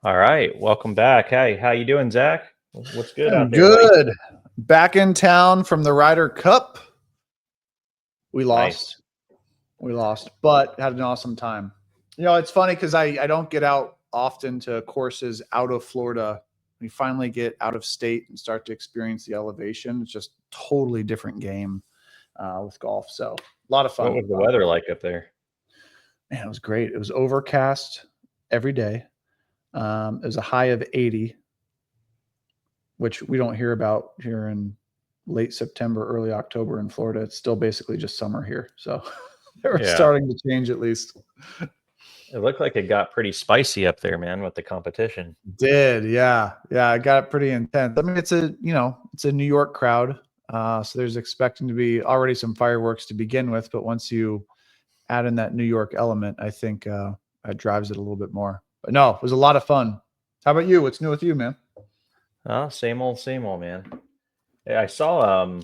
All right, welcome back. Hey, how you doing, Zach? What's good out I'm there, buddy? good. Back in town from the Ryder Cup. We lost. Nice. We lost, but had an awesome time. You know, it's funny because I don't get out often to courses out of Florida. We finally get out of state and start to experience the elevation. It's just totally different game with golf. So a lot of fun. What was the weather like up there? Man, it was great. It was overcast every day. It was a high of 80, which we don't hear about here in late September, early October in Florida. It's still basically just summer here. So they're starting to change at least. It looked like it got pretty spicy up there, man, with the competition. Yeah. It got pretty intense. I mean, it's a New York crowd. So there's expecting to be already some fireworks to begin with, but once you add in that New York element, I think it drives it a little bit more. But no, it was a lot of fun. How about you? What's new with you, man? Same old, man. Yeah, I saw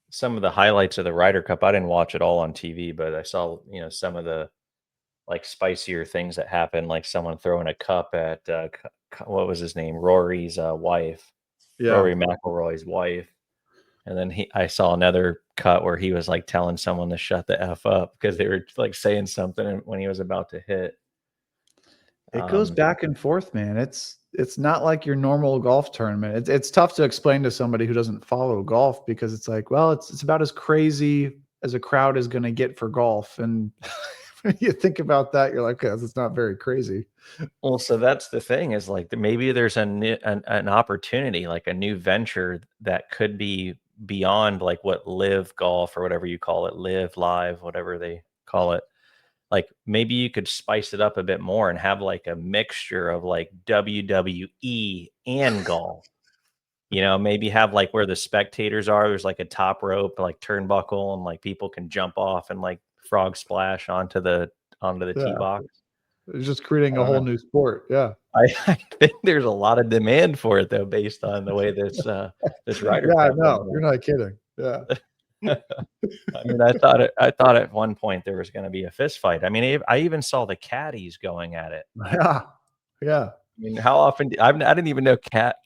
some of the highlights of the Ryder Cup. I didn't watch it all on TV, but I saw some of the like spicier things that happened, like someone throwing a cup at what was his name, Rory's wife, Rory McIlroy's wife, and then I saw another cut where he was like telling someone to shut the F up because they were like saying something when he was about to hit. It goes back and forth, man. It's not like your normal golf tournament. It's tough to explain to somebody who doesn't follow golf because it's like, well, it's about as crazy as a crowd is going to get for golf. And when you think about that, you're like, okay, it's not very crazy. Well, so that's the thing is like maybe there's an opportunity, like a new venture that could be beyond like what live golf or whatever you call it, live live, whatever they call it. Like maybe you could spice it up a bit more and have like a mixture of like WWE and golf. Maybe have like where the spectators are, there's like a top rope, like turnbuckle, and like people can jump off and like frog splash onto the tee box. It's just creating a whole new sport. Yeah. I think there's a lot of demand for it though, based on the way this Ryder Cup. Yeah, no, you're not kidding. Yeah. I mean, I thought at one point there was going to be a fist fight. I mean, I even saw the caddies going at it. Yeah. I mean, how often I didn't even know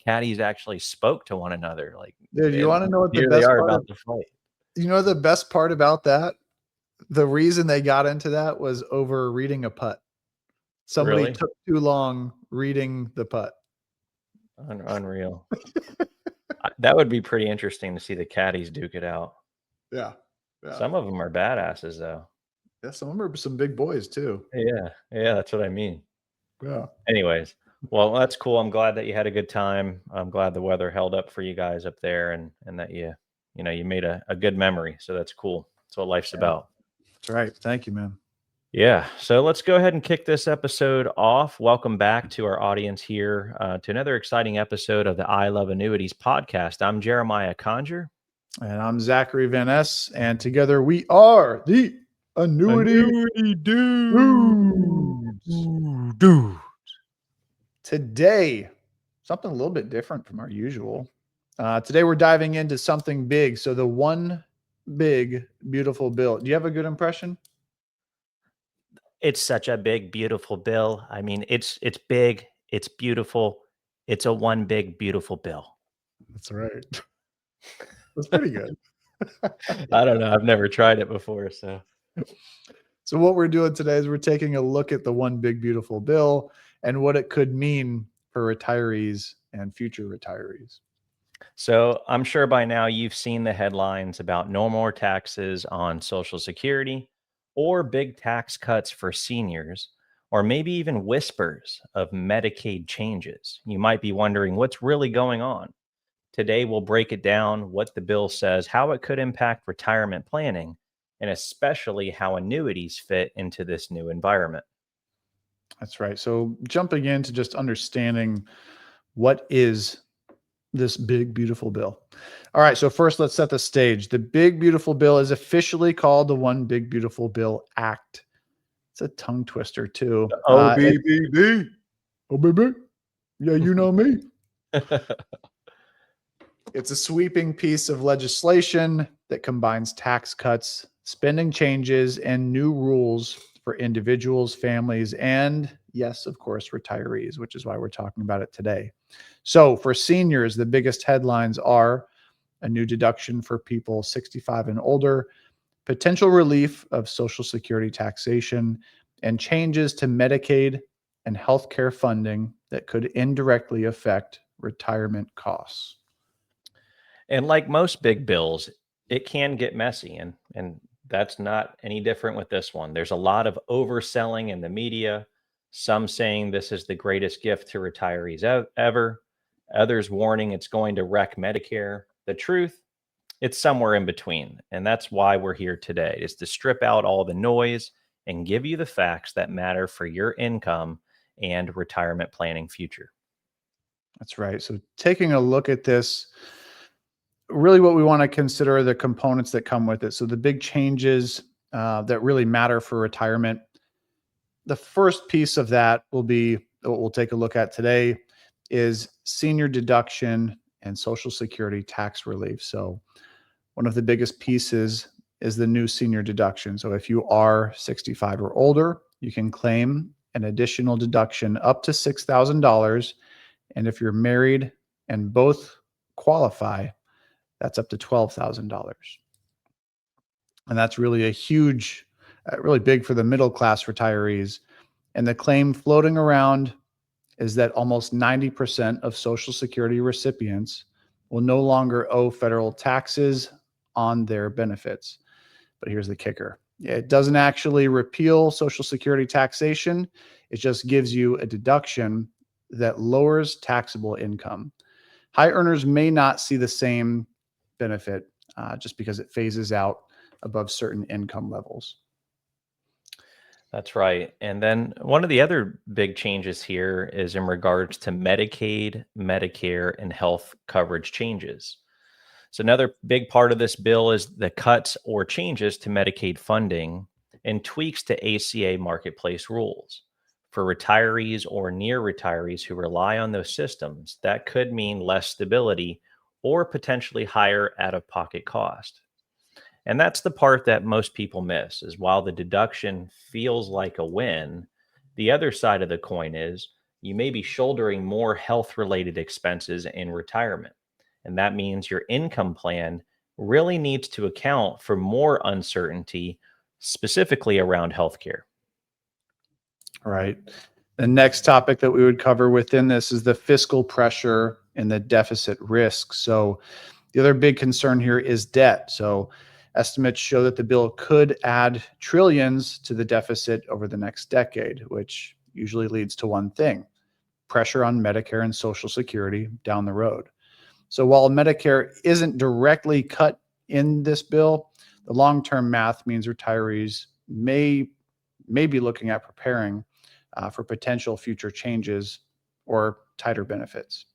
caddies actually spoke to one another. Like, dude, you want to know what the best part about the fight? You know the best part about that? The reason they got into that was over reading a putt. Somebody took too long reading the putt. Unreal. That would be pretty interesting to see the caddies duke it out. Yeah. Some of them are badasses, though. Yeah, some of them are some big boys too. Yeah, that's what I mean. Yeah. Anyways, well, that's cool. I'm glad that you had a good time. I'm glad the weather held up for you guys up there, and that you made a good memory. So that's cool. That's what life's about. That's right. Thank you, man. Yeah. So let's go ahead and kick this episode off. Welcome back to our audience here to another exciting episode of the I Love Annuities podcast. I'm Jeremiah Conger. And I'm Zachary Van Ness. And together we are the Annuity Dudes. Today, something a little bit different from our usual. Today we're diving into something big. So the one big, beautiful bill. Do you have a good impression? It's such a big, beautiful bill. I mean, it's big, it's beautiful. It's a one big, beautiful bill. That's right. That's pretty good. I don't know. I've never tried it before. So what we're doing today is we're taking a look at the one big, beautiful bill and what it could mean for retirees and future retirees. So I'm sure by now you've seen the headlines about no more taxes on Social Security or big tax cuts for seniors, or maybe even whispers of Medicaid changes. You might be wondering what's really going on. Today, we'll break it down, what the bill says, how it could impact retirement planning, and especially how annuities fit into this new environment. That's right. So jumping into just understanding what is this big, beautiful bill. All right. So first, let's set the stage. The big, beautiful bill is officially called the One Big, Beautiful Bill Act. It's a tongue twister too. OBBB. OBB. Yeah, you know me. It's a sweeping piece of legislation that combines tax cuts, spending changes, and new rules for individuals, families, and yes, of course, retirees, which is why we're talking about it today. So for seniors, the biggest headlines are a new deduction for people 65 and older, potential relief of Social Security taxation, and changes to Medicaid and healthcare funding that could indirectly affect retirement costs. And like most big bills, it can get messy, and that's not any different with this one. There's a lot of overselling in the media, some saying this is the greatest gift to retirees ever, others warning it's going to wreck Medicare. The truth, it's somewhere in between, and that's why we're here today, is to strip out all the noise and give you the facts that matter for your income and retirement planning future. That's right. So taking a look at this, really what we want to consider are the components that come with it. So the big changes that really matter for retirement. The first piece of that will be what we'll take a look at today is senior deduction and Social Security tax relief. So one of the biggest pieces is the new senior deduction. So if you are 65 or older, you can claim an additional deduction up to $6,000. And if you're married and both qualify, that's up to $12,000. And that's really a huge, really big for the middle class retirees. And the claim floating around is that almost 90% of Social Security recipients will no longer owe federal taxes on their benefits. But here's the kicker. It doesn't actually repeal Social Security taxation. It just gives you a deduction that lowers taxable income. High earners may not see the same benefit just because it phases out above certain income levels. That's right. And then one of the other big changes here is in regards to Medicaid, Medicare, and health coverage changes. So, another big part of this bill is the cuts or changes to Medicaid funding and tweaks to ACA marketplace rules. For retirees or near retirees who rely on those systems, that could mean less stability or potentially higher out of pocket cost. And that's the part that most people miss is while the deduction feels like a win, the other side of the coin is you may be shouldering more health related expenses in retirement. And that means your income plan really needs to account for more uncertainty, specifically around healthcare. All right. The next topic that we would cover within this is the fiscal pressure and the deficit risk. So the other big concern here is debt. So estimates show that the bill could add trillions to the deficit over the next decade, which usually leads to one thing: pressure on Medicare and Social Security down the road. So while Medicare isn't directly cut in this bill, the long-term math means retirees may be looking at preparing for potential future changes or tighter benefits.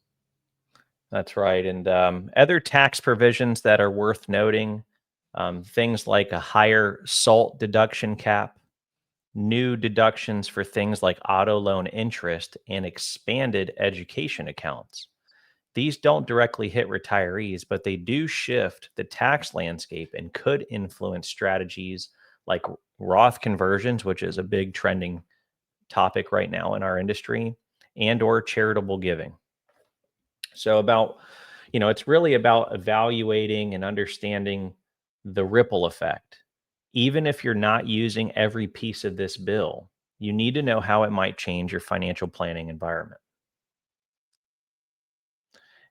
That's right. And other tax provisions that are worth noting, things like a higher SALT deduction cap, new deductions for things like auto loan interest, and expanded education accounts. These don't directly hit retirees, but they do shift the tax landscape and could influence strategies like Roth conversions, which is a big trending topic right now in our industry, and or charitable giving. So it's really about evaluating and understanding the ripple effect. Even if you're not using every piece of this bill, you need to know how it might change your financial planning environment.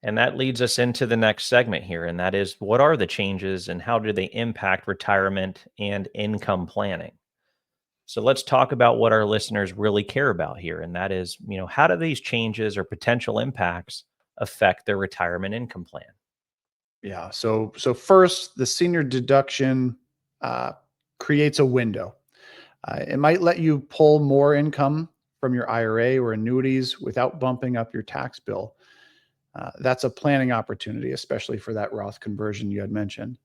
And that leads us into the next segment here, and that is what are the changes and how do they impact retirement and income planning? So let's talk about what our listeners really care about here, and that is, how do these changes or potential impacts affect their retirement income plan? Yeah. So first, the senior deduction uh, creates a window. It might let you pull more income from your IRA or annuities without bumping up your tax bill. That's a planning opportunity, especially for that Roth conversion you had mentioned.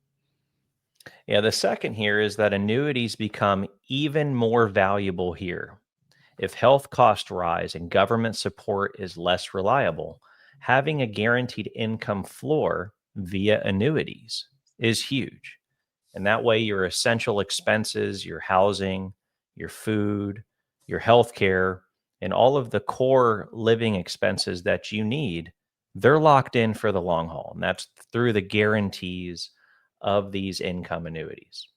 Yeah, the second here is that annuities become even more valuable here. If health costs rise and government support is less reliable, having a guaranteed income floor via annuities is huge. And that way, your essential expenses, your housing, your food, your health care, and all of the core living expenses that you need, they're locked in for the long haul. And that's through the guarantees of these income annuities.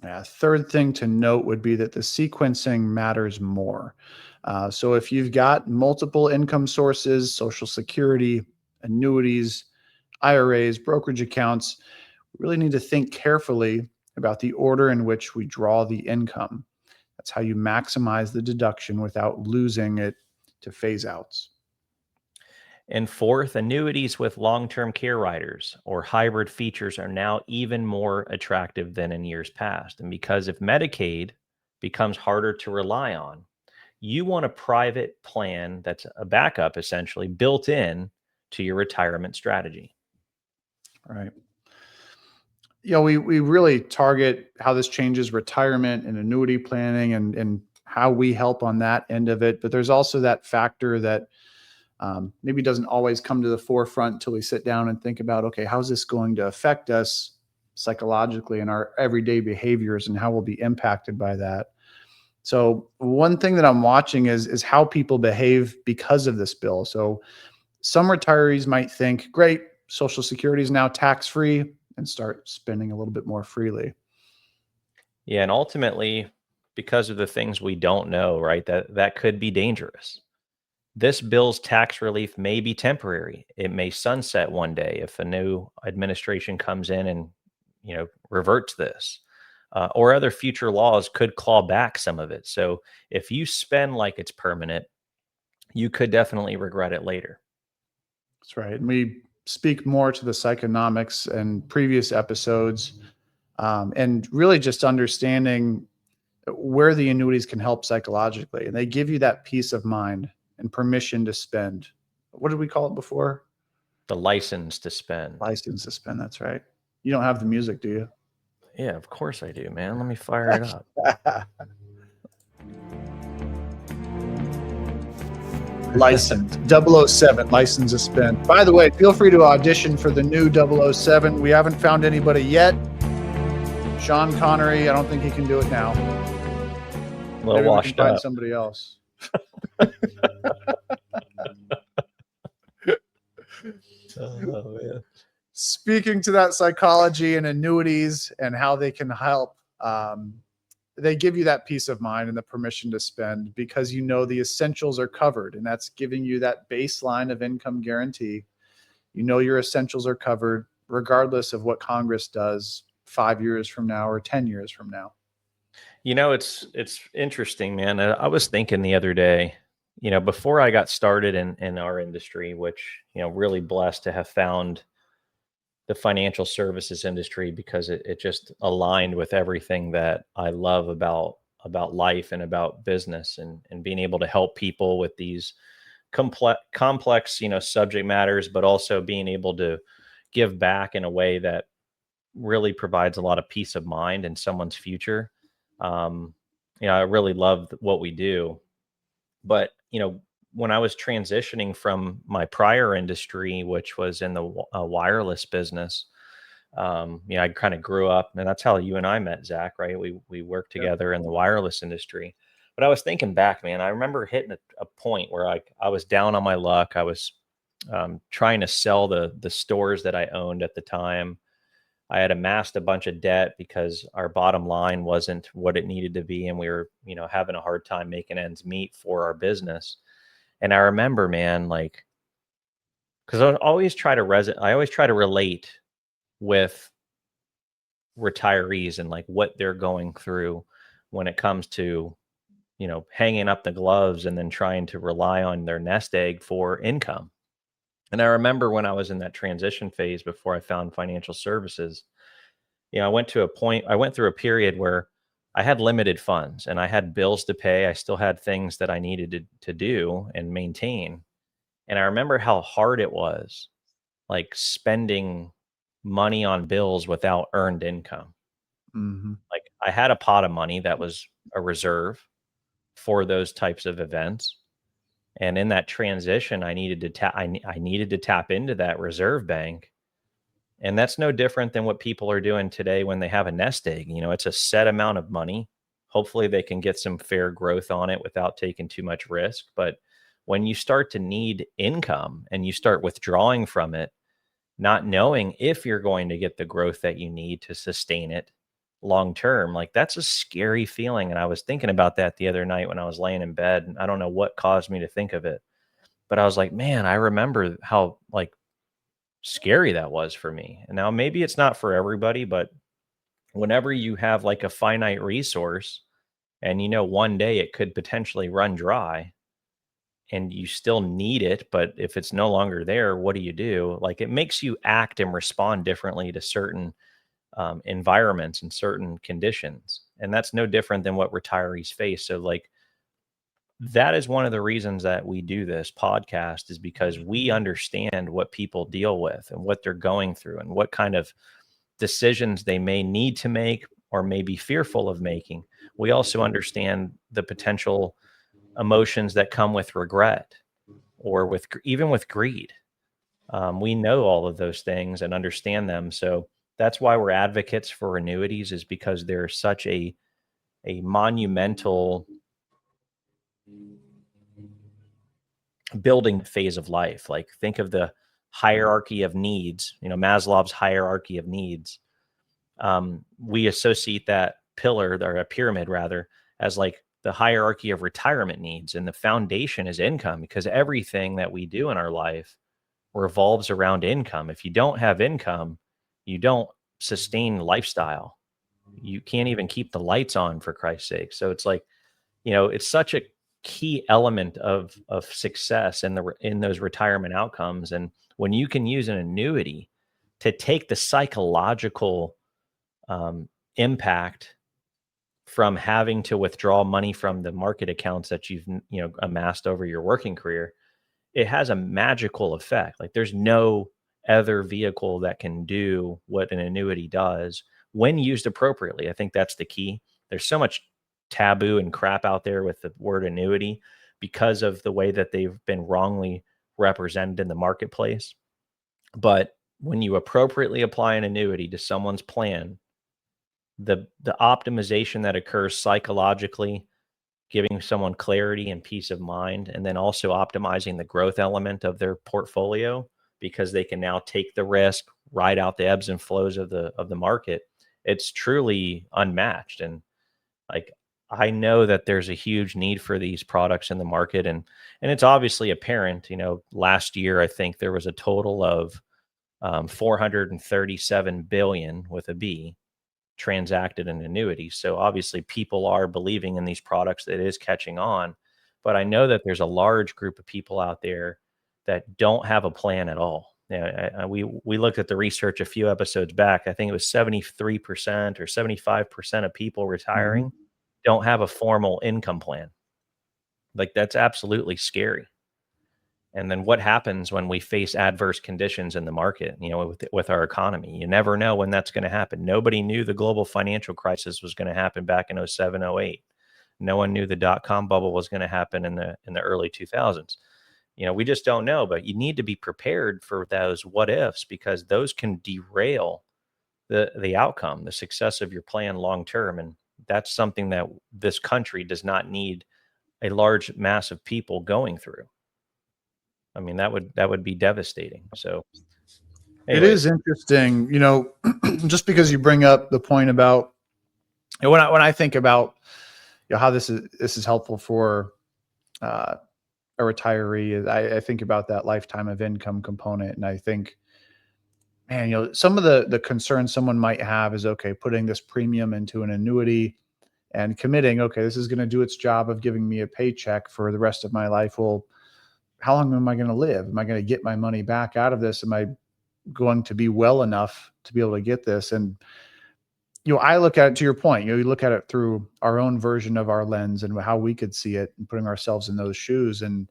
Yeah, third thing to note would be that the sequencing matters more. So if you've got multiple income sources, Social Security, annuities, IRAs, brokerage accounts, we really need to think carefully about the order in which we draw the income. That's how you maximize the deduction without losing it to phase outs. And fourth, annuities with long-term care riders or hybrid features are now even more attractive than in years past. And because if Medicaid becomes harder to rely on, you want a private plan that's a backup essentially built in to your retirement strategy. Right. We really target how this changes retirement and annuity planning and how we help on that end of it. But there's also that factor that maybe doesn't always come to the forefront until we sit down and think about, okay, how's this going to affect us psychologically in our everyday behaviors and how we'll be impacted by that. So one thing that I'm watching is how people behave because of this bill. So some retirees might think, great, Social Security is now tax-free, and start spending a little bit more freely. Yeah, and ultimately, because of the things we don't know, right, that could be dangerous. This bill's tax relief may be temporary. It may sunset one day if a new administration comes in and, reverts this. Or other future laws could claw back some of it. So if you spend like it's permanent, you could definitely regret it later. That's right. And we speak more to the psychonomics in previous episodes, and really just understanding where the annuities can help psychologically. And they give you that peace of mind and permission to spend. What did we call it before? The license to spend. License to spend. That's right. You don't have the music, do you? Yeah, of course I do, man. Let me fire it up. License 007, license to spend. By the way, feel free to audition for the new 007. We haven't found anybody yet. Sean Connery, I don't think he can do it now. Well, maybe washed we can find up. somebody else. Oh, man. Speaking to that psychology and annuities and how they can help, they give you that peace of mind and the permission to spend because you know the essentials are covered, and that's giving you that baseline of income guarantee. You know your essentials are covered regardless of what Congress does 5 years from now or 10 years from now. It's interesting, man. I was thinking the other day, before I got started in our industry, which, really blessed to have found the financial services industry because it just aligned with everything that I love about life and about business and being able to help people with these complex, subject matters, but also being able to give back in a way that really provides a lot of peace of mind in someone's future. I really love what we do, but when I was transitioning from my prior industry, which was in the wireless business, I kind of grew up, and that's how you and I met, Zach, right? We worked together in the wireless industry. But I was thinking back, man, I remember hitting a point where I was down on my luck. I was trying to sell the stores that I owned at the time. I had amassed a bunch of debt because our bottom line wasn't what it needed to be, and we were, having a hard time making ends meet for our business. And I remember, man, like, because I always try to relate with retirees and like what they're going through when it comes to, hanging up the gloves and then trying to rely on their nest egg for income. And I remember when I was in that transition phase before I found financial services, I went through a period where I had limited funds and I had bills to pay. I still had things that I needed to do and maintain. And I remember how hard it was, like spending money on bills without earned income. Mm-hmm. Like I had a pot of money that was a reserve for those types of events. And in that transition, I needed to I needed to tap into that reserve bank. And that's no different than what people are doing today when they have a nest egg. It's a set amount of money, Hopefully they can get some fair growth on it without taking too much risk. But when you start to need income and you start withdrawing from it, not knowing if you're going to get the growth that you need to sustain it long term, like that's a scary feeling. And I was thinking about that the other night when I was laying in bed. And I don't know what caused me to think of it, but I was like, man, I remember how like scary that was for me. And now maybe it's not for everybody, but whenever you have like a finite resource and one day it could potentially run dry and you still need it, but if it's no longer there, what do you do? Like it makes you act and respond differently to certain environments and certain conditions. And that's no different than what retirees face. So, like, that is one of the reasons that we do this podcast, is because we understand what people deal with and what they're going through and what kind of decisions they may need to make or may be fearful of making. We also understand the potential emotions that come with regret or with even with greed. We know all of those things and understand them. So that's why we're advocates for annuities, is because they're such a monumental building phase of life. Like think of the hierarchy of needs, Maslow's hierarchy of needs. We associate that pillar, or a pyramid rather, as like the hierarchy of retirement needs. And the foundation is income, because everything that we do in our life revolves around income. If you don't have income, you don't sustain lifestyle. You can't even keep the lights on, for Christ's sake. So it's like, it's such a key element of success in those retirement outcomes. And when you can use an annuity to take the psychological impact from having to withdraw money from the market accounts that you've amassed over your working career, it has a magical effect. Like there's no other vehicle that can do what an annuity does when used appropriately. I think that's the key. There's so much taboo and crap out there with the word annuity because of the way that they've been wrongly represented in the marketplace. But when you appropriately apply an annuity to someone's plan, the optimization that occurs psychologically, giving someone clarity and peace of mind, and then also optimizing the growth element of their portfolio, because they can now take the risk, ride out the ebbs and flows of the market. It's truly unmatched. And like, I know that there's a huge need for these products in the market, and it's obviously apparent. Last year I think there was a total of 437 billion with a B transacted in annuities. So obviously people are believing in these products, that it is catching on. But I know that there's a large group of people out there that don't have a plan at all. We looked at the research a few episodes back. I think it was 73% or 75% of people retiring don't have a formal income plan. Like that's absolutely scary. And then what happens when we face adverse conditions in the market, with our economy? You never know when that's going to happen. Nobody knew the global financial crisis was going to happen back in 07, 08. No one knew the dot-com bubble was going to happen in the early 2000s. We just don't know, but you need to be prepared for those what ifs, because those can derail the outcome, the success of your plan long term. And that's something that this country does not need a large mass of people going through. I mean, that would be devastating. So It anyways, is interesting, just because you bring up the point about, when I think about how this is helpful for a retiree, I think about that lifetime of income component, and I think, man, some of the concerns someone might have is, okay, putting this premium into an annuity and committing, okay, this is going to do its job of giving me a paycheck for the rest of my life. Well, how long am I going to live? Am I going to get my money back out of this? Am I going to be well enough to be able to get this? And, I look at it, to your point, you look at it through our own version of our lens and how we could see it, and putting ourselves in those shoes, and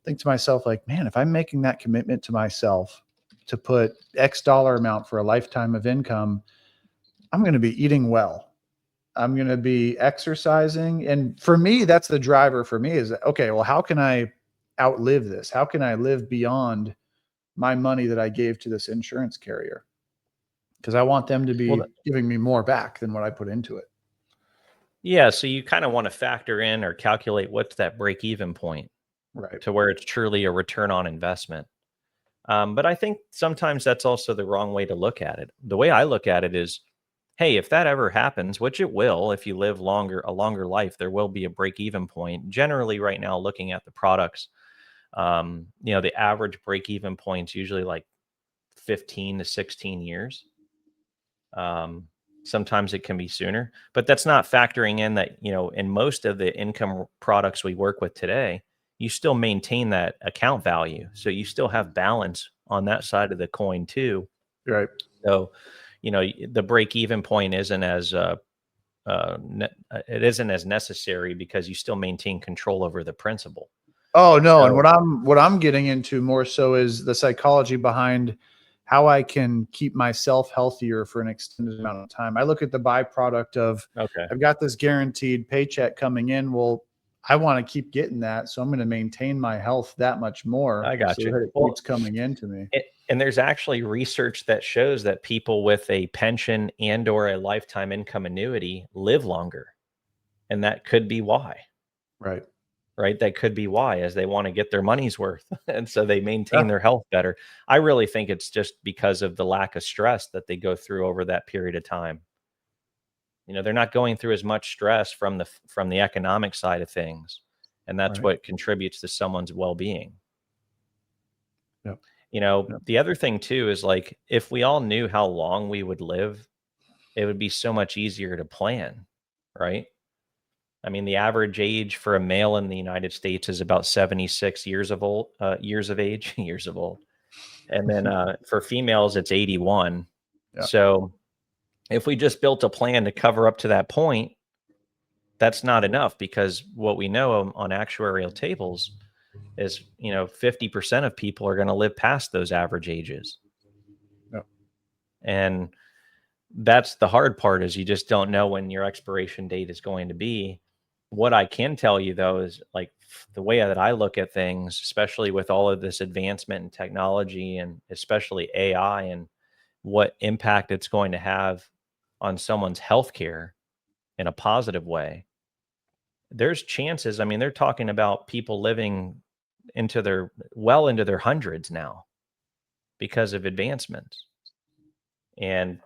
think to myself, like, man, if I'm making that commitment to myself to put X dollar amount for a lifetime of income, I'm going to be eating well. I'm going to be exercising. And for me, that's the driver for me, is that, okay, well, how can I outlive this? How can I live beyond my money that I gave to this insurance carrier? Because I want them to be giving me more back than what I put into it. Yeah, so you kind of want to factor in or calculate what's that break even point Right. to where it's truly a return on investment. But I think sometimes that's also the wrong way to look at it. The way I look at it is, hey, if that ever happens, which it will, if you live a longer life, there will be a break even point. Generally, right now, looking at the products, the average break even point's usually like 15 to 16 years. Um, Sometimes it can be sooner, but that's not factoring in that, in most of the income products we work with today, you still maintain that account value. So you still have balance on that side of the coin too. Right. So, the break even point isn't as, it isn't as necessary because you still maintain control over the principal. Oh no, and So, what I'm getting into more so is the psychology behind how I can keep myself healthier for an extended amount of time. I look at the byproduct of okay, I've got this guaranteed paycheck coming in. Well, I want to keep getting that, so I'm going to maintain my health that much more I got so you. that it keeps Well, coming into me. and there's actually research that shows that people with a pension and or a lifetime income annuity live longer. And that could be why, Right. right? That could be why, as they want to get their money's worth. And so they maintain Yeah. their health better. I really think it's just because of the lack of stress that they go through over that period of time. They're not going through as much stress from the economic side of things. And that's Right. what contributes to someone's well-being. Yep. Yep. The other thing too is like if we all knew how long we would live, it would be so much easier to plan, right? I mean, the average age for a male in the United States is about 76 years of age, years of old. And then for females, it's 81. Yeah. So if we just built a plan to cover up to that point, that's not enough because what we know on actuarial tables is, 50% of people are going to live past those average ages. Yep. And that's the hard part is you just don't know when your expiration date is going to be. What I can tell you though is like the way that I look at things, especially with all of this advancement in technology and especially AI and what impact it's going to have on someone's healthcare in a positive way. There's chances, I mean, they're talking about people living into their hundreds now because of advancements. And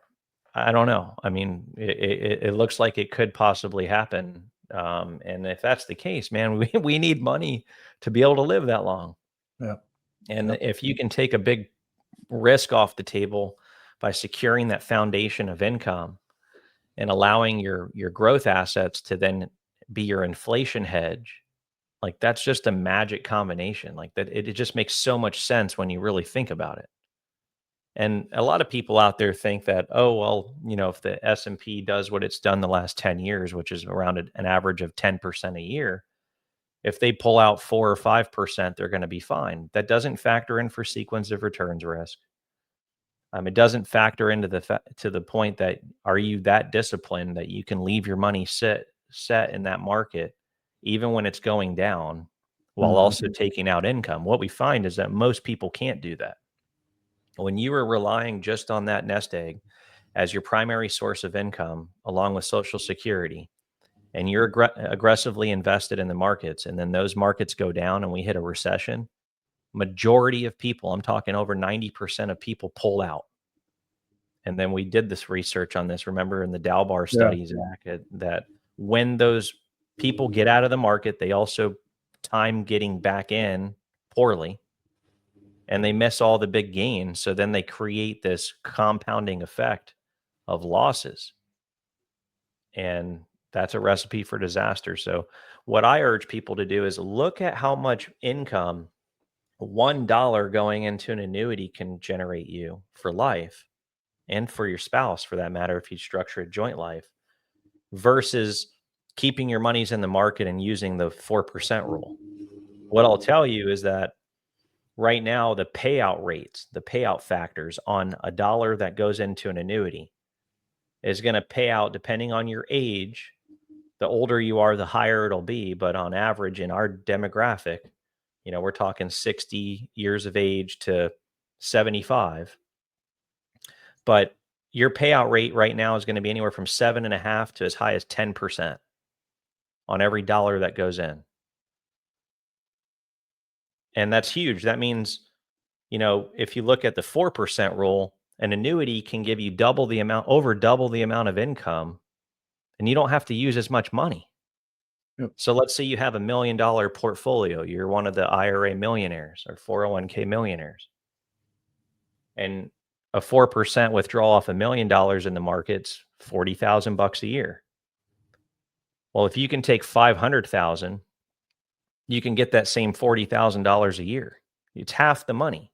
I don't know. I mean, it looks like it could possibly happen. And if that's the case, man, we need money to be able to live that long. Yep. And Yep. if you can take a big risk off the table by securing that foundation of income and allowing your growth assets to then be your inflation hedge, like that's just a magic combination. Like that, it just makes so much sense when you really think about it. And a lot of people out there think that, oh, well, if the S&P does what it's done the last 10 years, which is around an average of 10% a year, if they pull out 4 or 5%, they're going to be fine. That doesn't factor in for sequence of returns risk. It doesn't factor into to the point that are you that disciplined that you can leave your money set in that market, even when it's going down, while Mhm. also taking out income. What we find is that most people can't do that. When you are relying just on that nest egg as your primary source of income, along with Social Security, and you're aggressively invested in the markets, and then those markets go down and we hit a recession, majority of people, I'm talking over 90% of people pull out. And then we did this research on this, remember in the Dalbar Yeah. studies, Zach, that when those people get out of the market, they also time getting back in poorly and they miss all the big gains. So then they create this compounding effect of losses. And that's a recipe for disaster. So what I urge people to do is look at how much income $1 going into an annuity can generate you for life and for your spouse for that matter if you structure a joint life versus keeping your monies in the market and using the 4% rule. What I'll tell you is that right now the payout rates, the payout factors on a dollar that goes into an annuity is going to pay out depending on your age. The older you are, the higher it'll be. But on average, in our demographic, we're talking 60 years of age to 75. But your payout rate right now is going to be anywhere from 7.5 to as high as 10%. on every dollar that goes in. And that's huge. That means, if you look at the 4% rule, an annuity can give you over double the amount of income, and you don't have to use as much money. Yep. So let's say you have $1 million portfolio. You're one of the IRA millionaires or 401k millionaires. And a 4% withdrawal off $1 million in the market's $40,000 a year. Well, if you can take 500,000, you can get that same $40,000 a year. It's half the money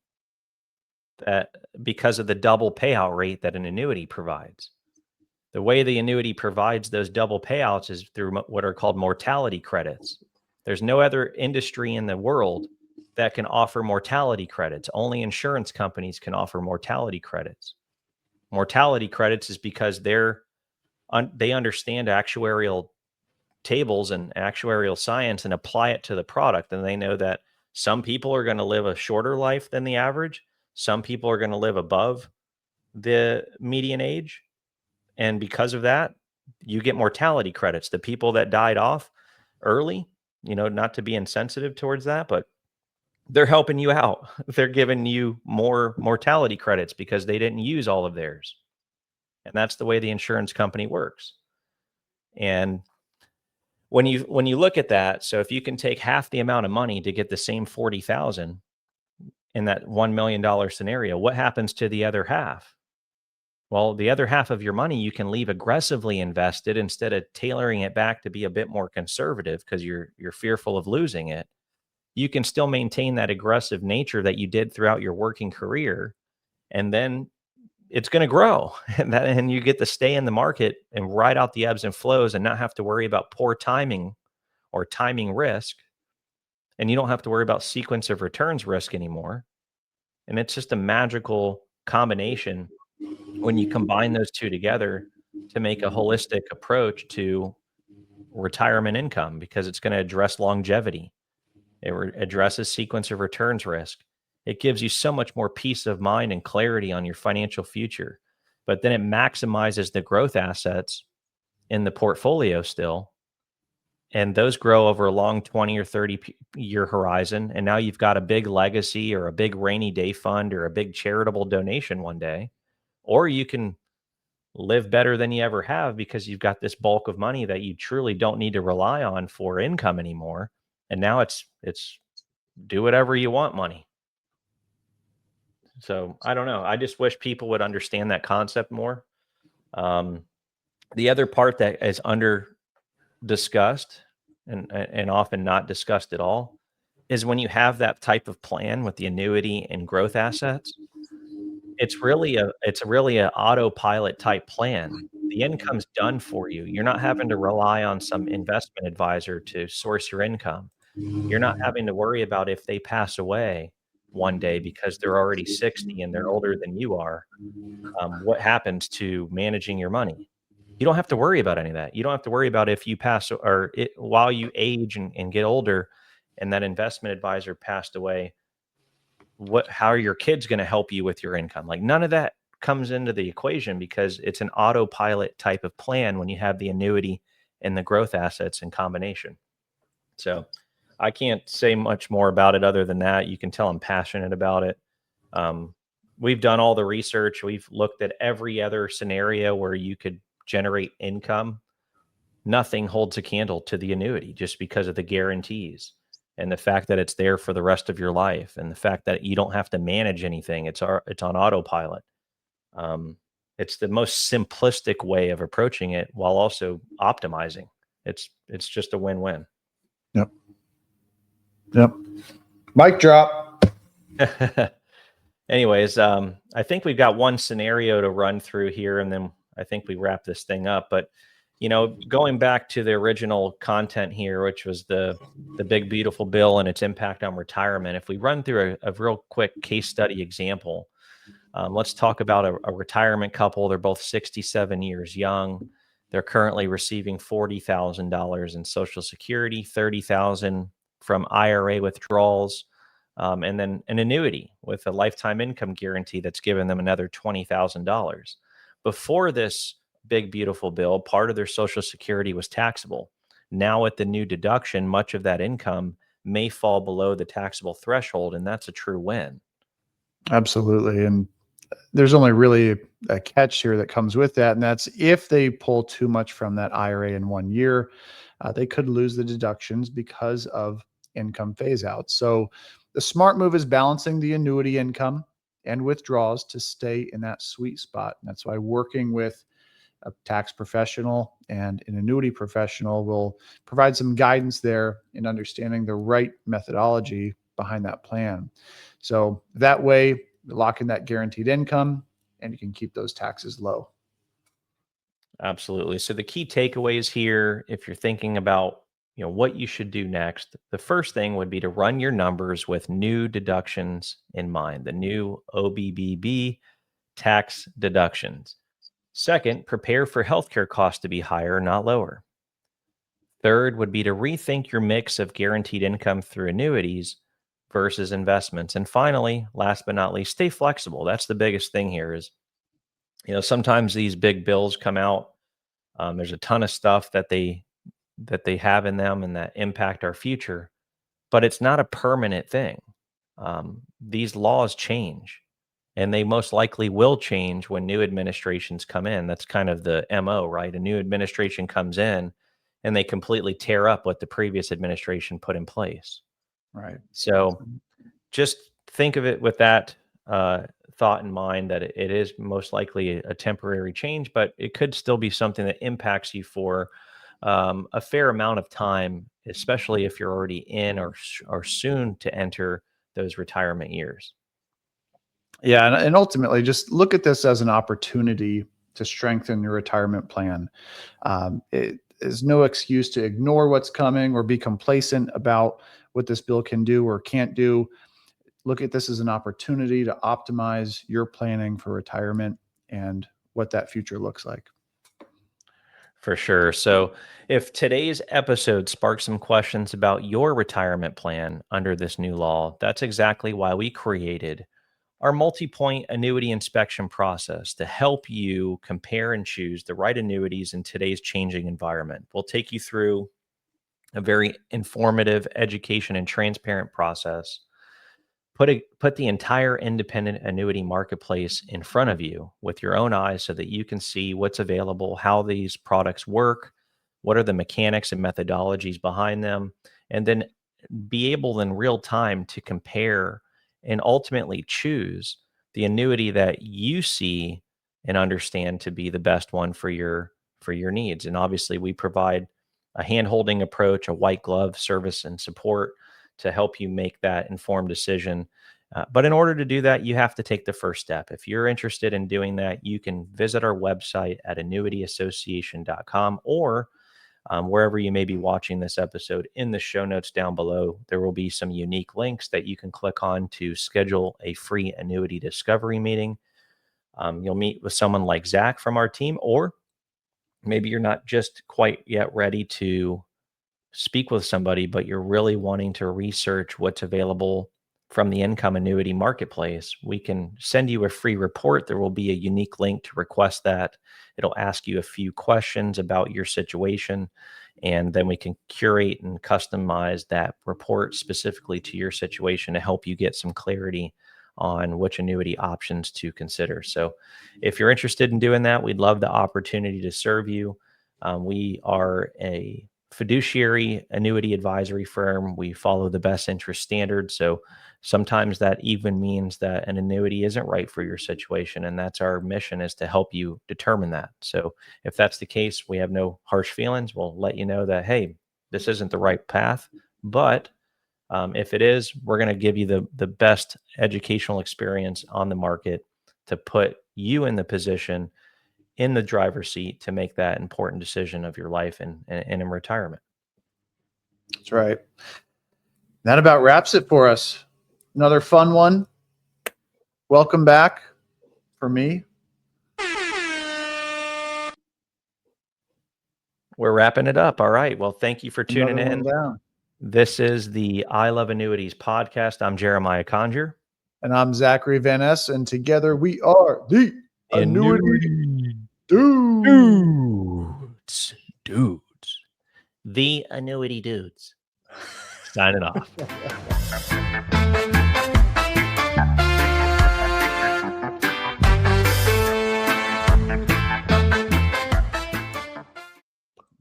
because of the double payout rate that an annuity provides. The way the annuity provides those double payouts is through what are called mortality credits. There's no other industry in the world that can offer mortality credits. Only insurance companies can offer mortality credits. Mortality credits is because they understand actuarial tables and actuarial science and apply it to the product. And they know that some people are going to live a shorter life than the average. Some people are going to live above the median age. And because of that, you get mortality credits. The people that died off early, not to be insensitive towards that, but they're helping you out. They're giving you more mortality credits because they didn't use all of theirs. And that's the way the insurance company works. And when you look at that, so if you can take half the amount of money to get the same 40,000 in that $1 million scenario, what happens to the other half? Well, the other half of your money you can leave aggressively invested instead of tailoring it back to be a bit more conservative because you're fearful of losing it. You can still maintain that aggressive nature that you did throughout your working career, and then it's going to grow, and you get to stay in the market and ride out the ebbs and flows and not have to worry about poor timing or timing risk. And you don't have to worry about sequence of returns risk anymore. And it's just a magical combination when you combine those two together to make a holistic approach to retirement income, because it's going to address longevity. It addresses sequence of returns risk. It gives you so much more peace of mind and clarity on your financial future. But then it maximizes the growth assets in the portfolio still. And those grow over a long 20 or 30 year horizon. And now you've got a big legacy or a big rainy day fund or a big charitable donation one day. Or you can live better than you ever have because you've got this bulk of money that you truly don't need to rely on for income anymore. And now it's do whatever you want money. So I don't know. I just wish people would understand that concept more. The other part that is under discussed and often not discussed at all is when you have that type of plan with the annuity and growth assets, it's really a autopilot type plan. The income's done for you. You're not having to rely on some investment advisor to source your income. You're not having to worry about if they pass away one day because they're already 60 and they're older than you are. What happens to managing your money? You don't have to worry about any of that. You don't have to worry about if you pass while you age and get older and that investment advisor passed away, how are your kids going to help you with your income? Like, none of that comes into the equation because it's an autopilot type of plan when you have the annuity and the growth assets in combination. So I can't say much more about it other than that. You can tell I'm passionate about it. We've done all the research. We've looked at every other scenario where you could generate income. Nothing holds a candle to the annuity just because of the guarantees and the fact that it's there for the rest of your life and the fact that you don't have to manage anything. It's on autopilot. It's the most simplistic way of approaching it while also optimizing. It's just a win-win. Yep. Mic drop. Anyways, I think we've got one scenario to run through here, and then I think we wrap this thing up. But going back to the original content here, which was the big beautiful bill and its impact on retirement. If we run through a real quick case study example, let's talk about a retirement couple. They're both 67 years young. They're currently receiving $40,000 in Social Security, $30,000 from IRA withdrawals, and then an annuity with a lifetime income guarantee that's given them another $20,000. Before this big beautiful bill, part of their Social Security was taxable. Now with the new deduction, much of that income may fall below the taxable threshold, and that's a true win. Absolutely. And there's only really a catch here that comes with that. And that's if they pull too much from that IRA in 1 year, they could lose the deductions because of income phase out. So the smart move is balancing the annuity income and withdrawals to stay in that sweet spot. And that's why working with a tax professional and an annuity professional will provide some guidance there in understanding the right methodology behind that plan. So that way, you lock in that guaranteed income and you can keep those taxes low. Absolutely. So the key takeaways here, if you're thinking about, what you should do next, the first thing would be to run your numbers with new deductions in mind, the new OBBB tax deductions. Second, prepare for healthcare costs to be higher, not lower. Third would be to rethink your mix of guaranteed income through annuities versus investments. And finally, last but not least, stay flexible. That's the biggest thing here is, sometimes these big bills come out. There's a ton of stuff that they have in them and that impact our future, but it's not a permanent thing. These laws change, and they most likely will change when new administrations come in. That's kind of the MO, right? A new administration comes in and they completely tear up what the previous administration put in place. Right. So just think of it with that thought in mind, that it is most likely a temporary change, but it could still be something that impacts you for a fair amount of time, especially if you're already in or soon to enter those retirement years. Yeah. And ultimately, just look at this as an opportunity to strengthen your retirement plan. It is no excuse to ignore what's coming or be complacent about what this bill can do or can't do. Look at this as an opportunity to optimize your planning for retirement and what that future looks like. For sure. So, if today's episode sparks some questions about your retirement plan under this new law, that's exactly why we created our multi point annuity inspection process to help you compare and choose the right annuities in today's changing environment. We'll take you through a very informative education and transparent process. Put the entire independent annuity marketplace in front of you with your own eyes so that you can see what's available, how these products work, what are the mechanics and methodologies behind them, and then be able in real time to compare and ultimately choose the annuity that you see and understand to be the best one for your needs. And obviously we provide a hand-holding approach, a white glove service and support to help you make that informed decision. But in order to do that, you have to take the first step. If you're interested in doing that, you can visit our website at annuityassociation.com, or wherever you may be watching this episode. In the show notes down below, there will be some unique links that you can click on to schedule a free annuity discovery meeting. You'll meet with someone like Zach from our team, or maybe you're not just quite yet ready to speak with somebody, but you're really wanting to research what's available from the income annuity marketplace. We can send you a free report. There will be a unique link to request that. It'll ask you a few questions about your situation, and then we can curate and customize that report specifically to your situation to help you get some clarity on which annuity options to consider. So if you're interested in doing that, we'd love the opportunity to serve you. We are a fiduciary annuity advisory firm. We follow the best interest standards. So sometimes that even means that an annuity isn't right for your situation. And that's our mission, is to help you determine that. So if that's the case, we have no harsh feelings. We'll let you know that, hey, this isn't the right path. But if it is, we're going to give you the best educational experience on the market to put you in the position, in the driver's seat, to make that important decision of your life and in retirement. That's right. That about wraps it for us. Another fun one. Welcome back for me. We're wrapping it up. All right. Well, thank you for tuning Another one in. down. This is the I Love Annuities podcast. I'm Jeremiah Conger. And I'm Zachary Van Ness, and together we are the Annuity Dudes. Dudes. the Annuity Dudes. Signing off.